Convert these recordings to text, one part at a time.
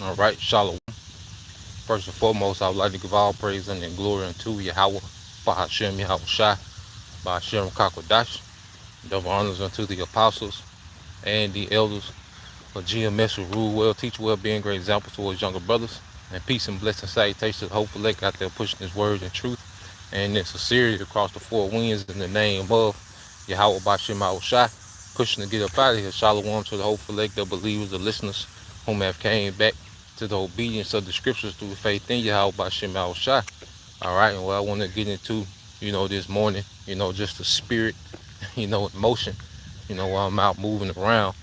All right, Shalom. First and foremost, I would like to give all praise and glory unto Yahweh, Bahashem Yahweh Shai, Bahashem Kakwadash. Double honors unto the apostles and the elders of GMS who rule well, teach well, being great examples towards younger brothers. And peace and blessing salutations. Hopefully, they got there pushing his word and truth and in sincerity across the four winds in the name of Yahweh Bahashem Yahweh Shai. Pushing to get up out of here. Shalom to the hopeful elect, the believers, the listeners whom have came back to the obedience of the scriptures through faith in Yahweh Bahashem Yahweh Shai. All right, and what I want to get into, this morning, just the spirit, emotion, while I'm out moving around,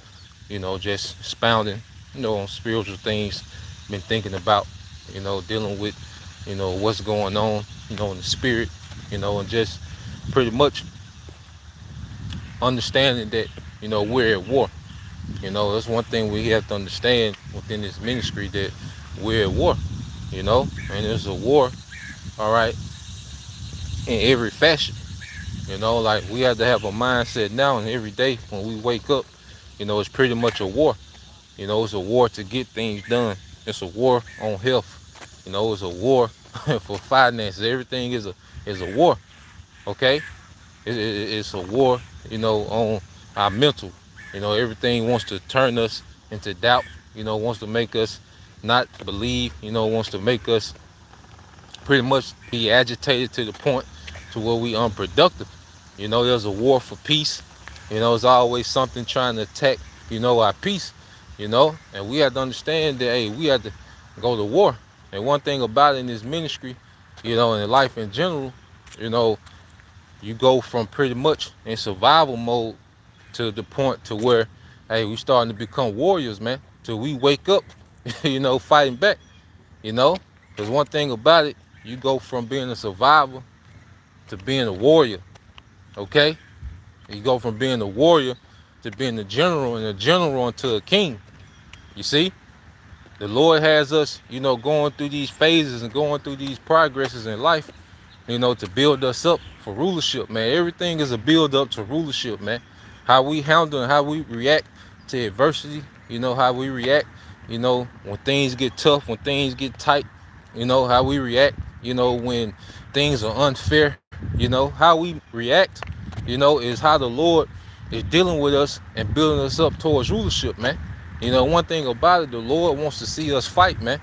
just expounding, on spiritual things, been thinking about, dealing with, what's going on, in the spirit, and just pretty much understanding that, we're at war. That's one thing we have to understand within this ministry, that we're at war, and there's a war, all right, in every fashion. Like we have to have a mindset now and every day when we wake up, it's pretty much a war. It's a war to get things done. It's a war on health. It's a war for finances. Everything is a war. Okay? It's a war, on our mental. Everything wants to turn us into doubt, wants to make us not believe, wants to make us pretty much be agitated to the point to where we unproductive. There's a war for peace. There's always something trying to attack, our peace, and we have to understand that, hey, we have to go to war. And one thing about it in this ministry, in life in general, you go from pretty much in survival mode to the point to where, hey, we starting to become warriors, man, till we wake up, fighting back, because one thing about it, you go from being a survivor to being a warrior, okay? You go from being a warrior to being a general, and a general into a king. You see, the Lord has us, going through these phases and going through these progresses in life, to build us up for rulership, man. Everything is a build up to rulership, man. How we handle and how we react to adversity, how we react, when things get tough, when things get tight, how we react, when things are unfair, how we react, is how the Lord is dealing with us and building us up towards rulership, man. One thing about it, the Lord wants to see us fight, man.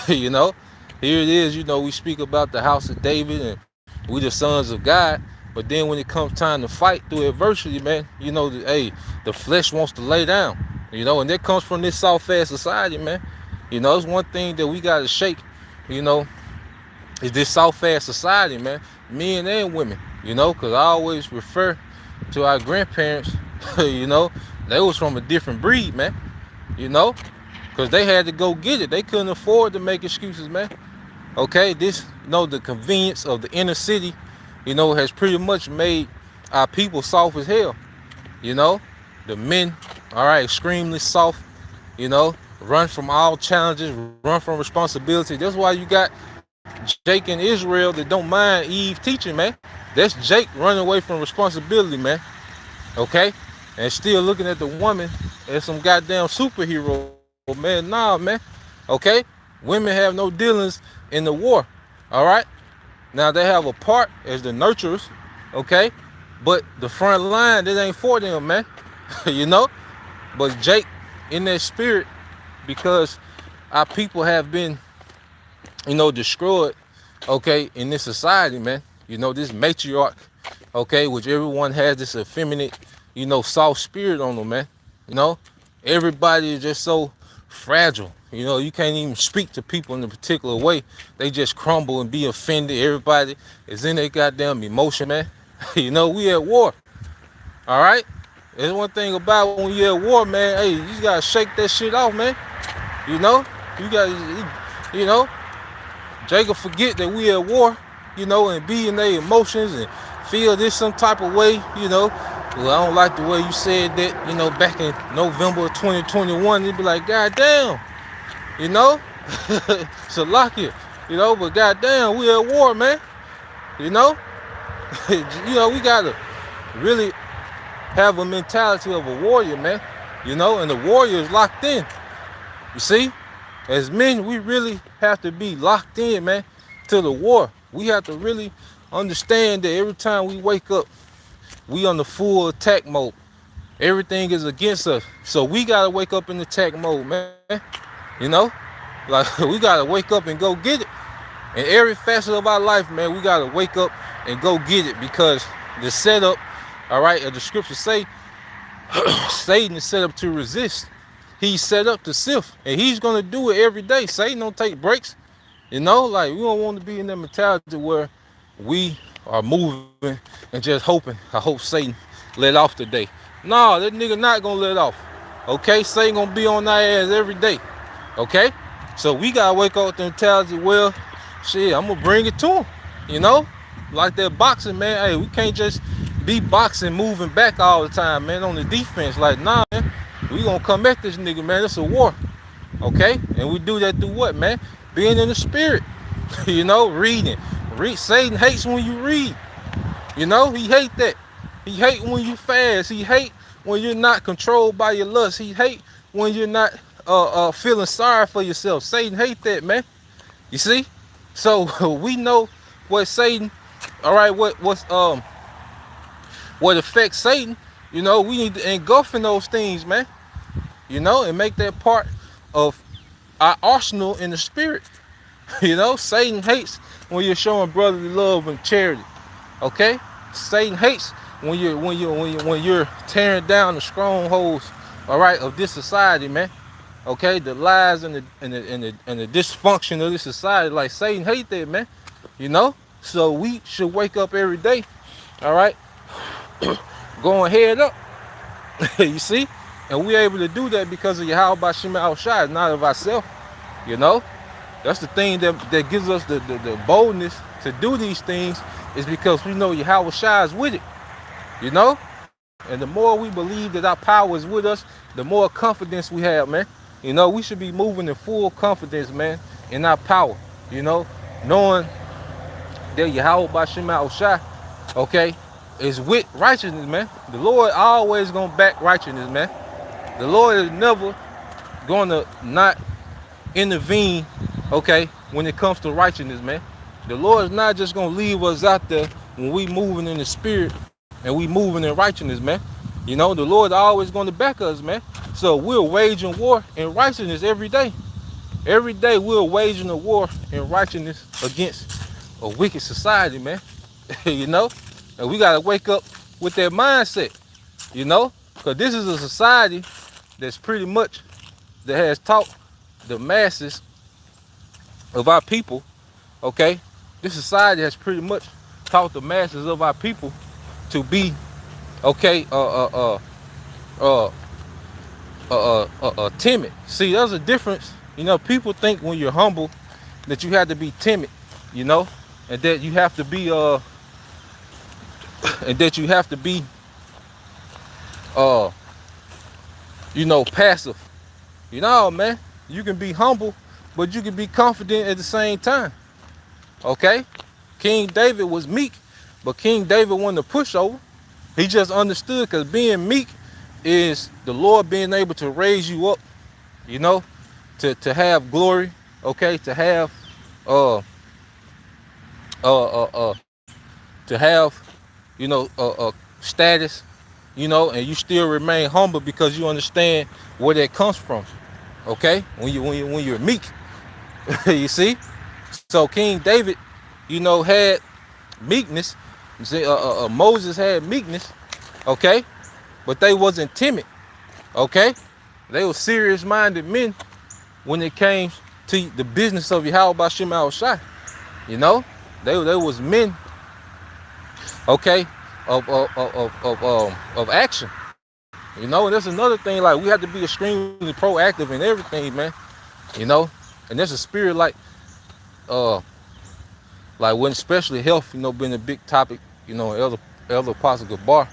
Here it is, we speak about the house of David and we the sons of God. But then when it comes time to fight through adversity, man, the flesh wants to lay down, and that comes from this soft-ass society, man. It's one thing that we got to shake, is this soft-ass society, man, men and women, because I always refer to our grandparents, they was from a different breed, man, because they had to go get it. They couldn't afford to make excuses, man. Okay, this, the convenience of the inner city, has pretty much made our people soft as hell. The men, all right, extremely soft, run from all challenges, run from responsibility. That's why you got Jake and Israel that don't mind Eve teaching, man. That's Jake running away from responsibility, man. Okay? And still looking at the woman as some goddamn superhero, man. Nah, man. Okay? Women have no dealings in the war. All right? Now they have a part as the nurturers, okay? But the front line, that ain't for them, man. But Jake, in that spirit, because our people have been, destroyed, okay, in this society, man. This matriarch, okay, which everyone has this effeminate, soft spirit on them, man. Everybody is just so fragile. You can't even speak to people in a particular way. They just crumble and be offended. Everybody is in their goddamn emotion, man. We at war. All right? There's one thing about when you're at war, man. Hey, you gotta shake that shit off, man. You gotta, Jacob forget that we at war, and be in their emotions and feel this some type of way, Well, I don't like the way you said that, back in November of 2021. It'd be like, God damn. Salakia, but goddamn, we at war, man. We gotta really have a mentality of a warrior, man. And the warrior is locked in. You see, As men, we really have to be locked in, man, to the war. We have to really understand that every time we wake up, we on the full attack mode. Everything is against us. So we gotta wake up in attack mode, man. You know? Like we gotta wake up and go get it. In every facet of our life, man, we gotta wake up and go get it because the setup, all right, as the scriptures say, Satan is set up to resist. He's set up to sift, and he's gonna do it every day. Satan don't take breaks. You know, like we don't want to be in that mentality where we are moving and just hoping. I hope Satan let off today. Nah, that nigga not gonna let off. Okay, Satan gonna be on our ass every day. Okay, so we gotta wake up with the mentality. Well, shit, I'm gonna bring it to him. You know, like that boxing, man. Hey, we can't just be boxing, moving back all the time, man. On the defense, like nah, man. We gonna come at this nigga, man. It's a war. Okay, and we do that through what, man? Being in the spirit. You know, reading. Satan hates when you read. You know, he hate that. He hate when you fast. He hate when you're not controlled by your lust. He hate when you're not feeling sorry for yourself. Satan hate that, man. You see? So we know what Satan, all right, what affects Satan. You know, we need to engulf in those things, man. You know, and make that part of our arsenal in the spirit. You know, Satan hates when you're showing brotherly love and charity. Okay? Satan hates when you're tearing down the strongholds, all right, of this society, man. Okay, the lies and the dysfunction of this society. Like Satan hates that, man. You know? So we should wake up every day, all right, going head up. You see? And we're able to do that because of Yahweh Bashim Al-Shai, not of ourselves. You know? That's the thing that gives us the boldness to do these things, is because we know Yahweh Shai is with it. You know? And the more we believe that our power is with us, the more confidence we have, man. You know, we should be moving in full confidence, man, in our power. You know? Knowing that Yahweh Bashim Al-Shai, okay, is with righteousness, man. The Lord always gonna back righteousness, man. The Lord is never gonna not intervene, okay, when it comes to righteousness, man. The Lord is not just gonna leave us out there when we moving in the spirit and we moving in righteousness, man. You know, the Lord always gonna back us, man. So we're waging war in righteousness every day. Every day we're waging a war in righteousness against a wicked society, man. You know? And we gotta wake up with that mindset, you know? Because this is a society that's pretty much, that has taught the masses of our people, okay? This society has pretty much taught the masses of our people to be, okay, timid. See, there's a difference. You know, people think when you're humble that you have to be timid, you know, and that you have to be, you know, passive. You know, man, you can be humble, but you can be confident at the same time. Okay? King David was meek, but King David wasn't a pushover. He just understood, because being meek is the Lord being able to raise you up, you know, to have glory, okay, to have you know, status, you know, and you still remain humble because you understand where that comes from. Okay, when you're meek. You see. So King David, you know, had meekness. You see, Moses had meekness. Okay, but they wasn't timid. Okay, they were serious-minded men when it came to the business of Yahweh Bashim Al-Shai. You know, they was men, okay, of action. You know, and that's another thing, like we have to be extremely proactive in everything, man. You know, and there's a spirit like when especially health, you know, being a big topic, you know, Elder Apostle Gabar,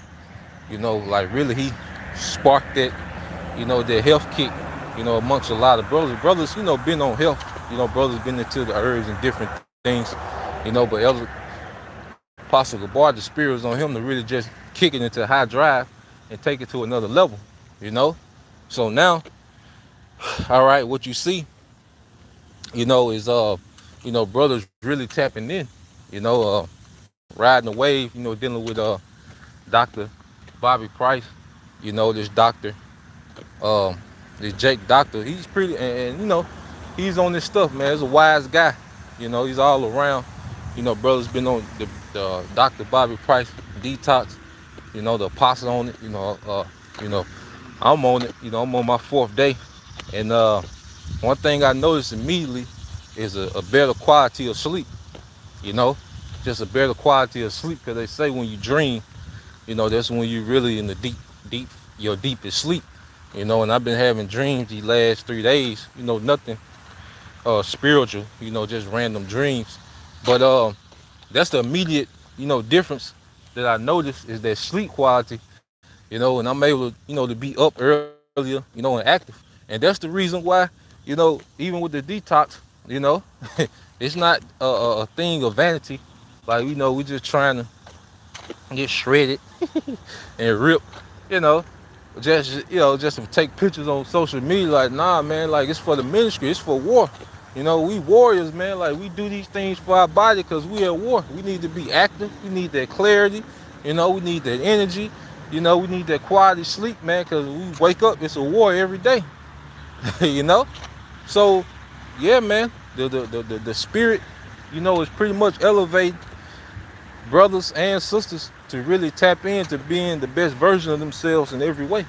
you know, like really he sparked that, you know, that health kick, you know, amongst a lot of brothers. Brothers, you know, been on health, you know, brothers been into the herbs and different things, you know, but Elder Apostle Gabar, the spirit was on him to really just kick it into high drive and take it to another level, you know. So now, all right, what you see is brothers really tapping in, you know, riding the wave, dealing with Dr. Bobby Price, this doctor, um, this Jake Doctor. He's pretty, and he's on this stuff, man. He's a wise guy, he's all around. Brothers been on the Dr. Bobby Price detox, the apostle on it, you know, I'm on it, I'm on my 4th day. And one thing I noticed immediately is a better quality of sleep, you know, just a better quality of sleep. Because they say when you dream, that's when you really in the your deepest sleep, and I've been having dreams these last 3 days, nothing spiritual, just random dreams. But that's the immediate, difference that I noticed is that sleep quality, and I'm able to, to be up earlier, and active. And that's the reason why, even with the detox, you know, it's not a thing of vanity. Like, we just trying to get shredded and ripped, you know, just to take pictures on social media. Like, nah, man, like, it's for the ministry, it's for war. We warriors, man. Like, we do these things for our body because we at war. We need to be active. We need that clarity. We need that energy. We need that quality sleep, man, because we wake up, it's a war every day. you know? So, yeah, man, the spirit, is pretty much elevating brothers and sisters to really tap into being the best version of themselves in every way,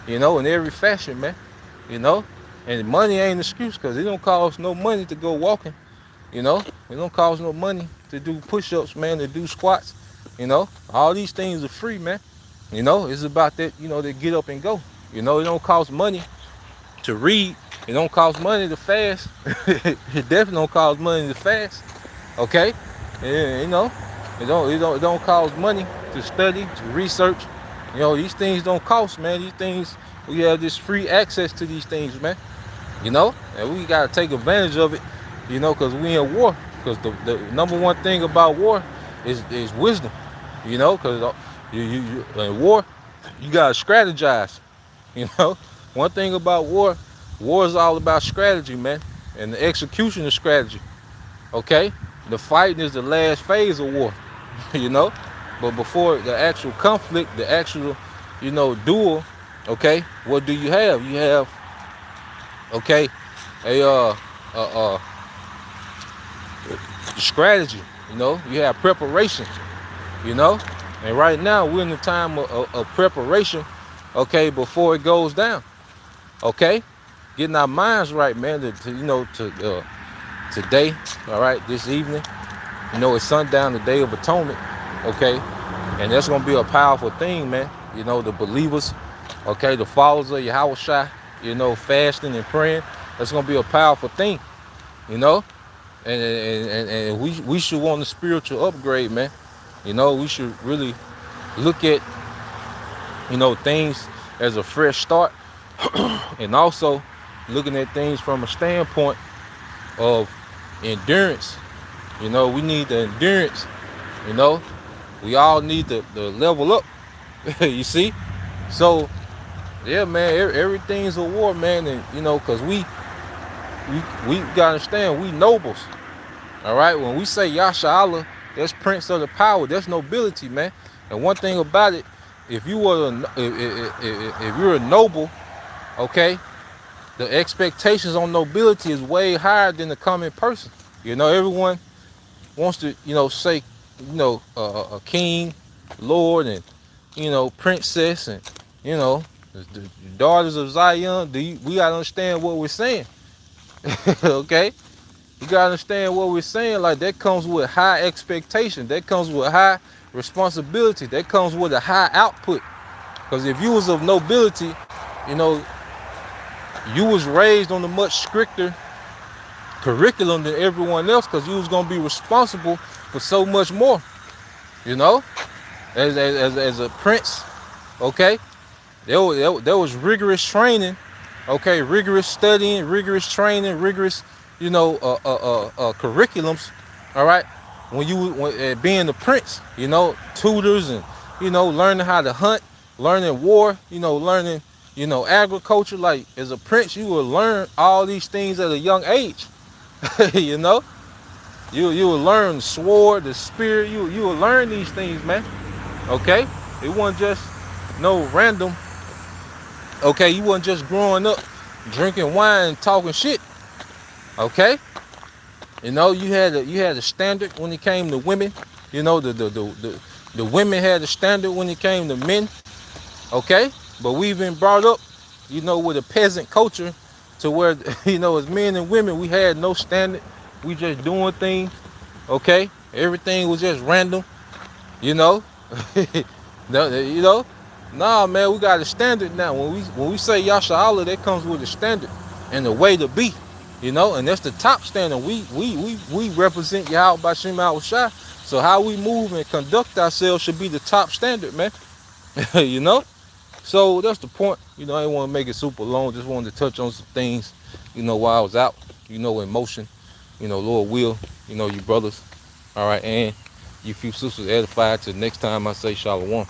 in every fashion, man. you know. And money ain't an excuse because it don't cost no money to go walking, It don't cost no money to do push-ups, man, to do squats, All these things are free, man. It's about that, to get up and go. It don't cost money to read. It don't cost money to fast. It definitely don't cost money to fast. Okay? Yeah, it don't cost money to study, to research. These things don't cost, man. These things, we have this free access to these things, man. And we gotta take advantage of it, because we in war. Because the number one thing about war is wisdom, because in war, you gotta strategize. One thing about war is all about strategy, man, and the execution of strategy. Okay, the fighting is the last phase of war, you know. But before the actual conflict, the actual, duel, okay, what do you have? You have, okay, a strategy. You have preparation. And right now we're in the time of preparation. Okay, before it goes down. Okay, getting our minds right, man. Today, all right, this evening. It's sundown, the Day of Atonement. Okay, and that's gonna be a powerful thing, man. The believers, okay, the followers of Yahushua, fasting and praying. That's gonna be a powerful thing, and we should want a spiritual upgrade, man. We should really look at things as a fresh start, and also looking at things from a standpoint of endurance. We need the endurance. We all need the level up. You see? So, yeah, man, everything's a war, man, and because we gotta understand, we nobles. All right, when we say Yasha Allah, that's Prince of the Power, that's nobility, man. And one thing about it, if you're a noble, okay, the expectations on nobility is way higher than the common person. Everyone wants to, say, a king, lord, and princess, and the daughters of Zion. We gotta understand what we're saying. Okay, you gotta understand what we're saying. Like, that comes with high expectation. That comes with high responsibility. That comes with a high output. Because if you was of nobility, you was raised on a much stricter curriculum than everyone else, because you was gonna be responsible for so much more. As a prince, okay, there was rigorous training, okay, rigorous studying, rigorous training, rigorous, curriculums. All right, when being the prince, tutors and learning how to hunt, learning war, learning agriculture. Like, as a prince, you will learn all these things at a young age. You know, you will learn the sword, the spirit. You will learn these things, man. Okay, it wasn't just no random. Okay, you wasn't just growing up drinking wine and talking shit. Okay, you know, you had a standard when it came to women. You know, the women had a standard when it came to men. Okay, but we've been brought up, you know, with a peasant culture, to where you know, as men and women, we had no standard. We just doing things. Okay, everything was just random. You know, you know, nah, man, we got a standard now. When we say Yasha Allah, that comes with a standard and a way to be. You know, and that's the top standard. We represent Yahweh Bashim Al Shai. So how we move and conduct ourselves should be the top standard, man. You know. So that's the point. You know, I didn't want to make it super long. Just wanted to touch on some things, you know, while I was out, you know, in motion. You know, Lord will, you know, you brothers. All right, and you few sisters edified till next time I say Shalom.